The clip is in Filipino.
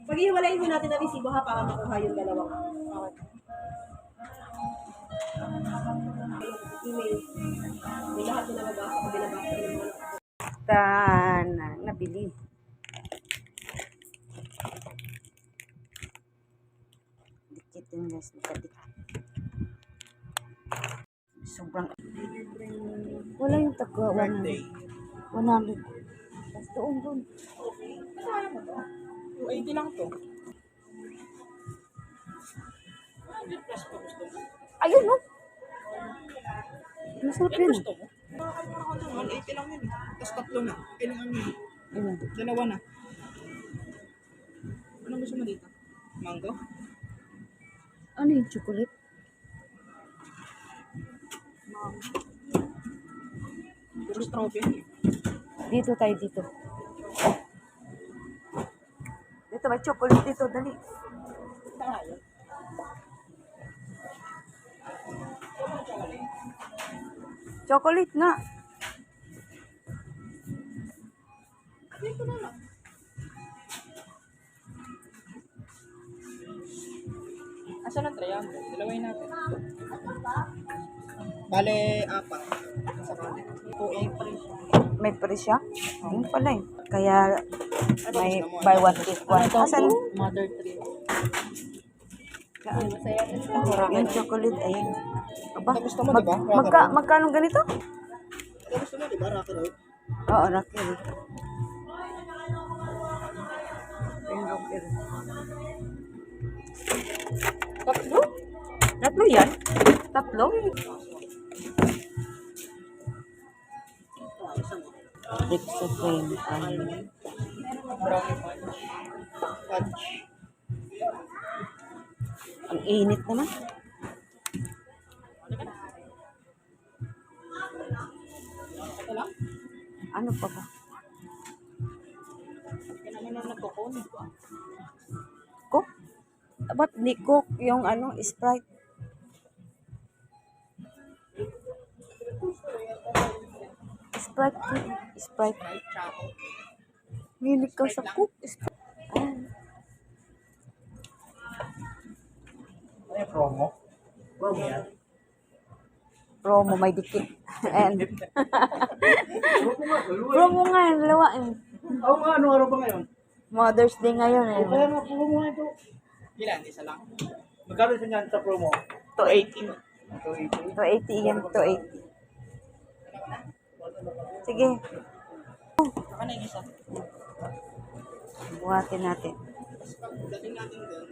Pag-iwalayin mo natin ang resibo ha, para makuha yung dalawang. Email. May lahat na nababasa ko, binabasa ko yung mga nabili. Dikit yung guys, dikit. Sobrang wala yung tagwa 100. Tapos doon 280 lang to. 100 plus pa gusto mo. ayun no. Masarap Yan yun. gusto mo. 180 lang yun. Tapos tatlo na. Ilang ano yun? Ayun. Dalawa na. Anong gusto mo dito? Mango? Ano yung chocolate? Puro strawberry. Dito tayo dito. Dito may chocolate dito, dali. Tayo. Chocolate nga. Dito na lang. Asan ang triangle? Dalawin natin. Bale, apat. Sa kanin. 280. May presya? Yun pala eh. Kaya Ano may gusto mo? buy one take one. Asan? Mother 3. Yung chocolate, ayun. Aba, Ito gusto mo, diba? magkano ganito? Ito gusto mo, diba? Rocky Road? Oo, Rocky Road. Yung Rocky Road. Tatlo? Tatlo yan? Tatlo? Dexafen. Brownie punch. Punch. Ang init naman. Ito lang? Ano pa ba? Hindi naman ang nagkukon. Coke? Ba't ni Coke yung ano, Sprite? Sprite. Sprite. Right, Chaco. Milig ka sa Coke. Sprite. Ano yung promo? Promo yan? Promo may dikit. And promo nga yung dalawa eh. Oo nga, anong araw ba ngayon? Mother's Day ngayon eh. Kaya nga, promo nga ito. Ilan? Isa lang? Magkano siya niyan sa promo? 280. 280. 280 yan, 280. Sige, Saka na yung isa. buhatin natin. Tapos pagdating natin doon,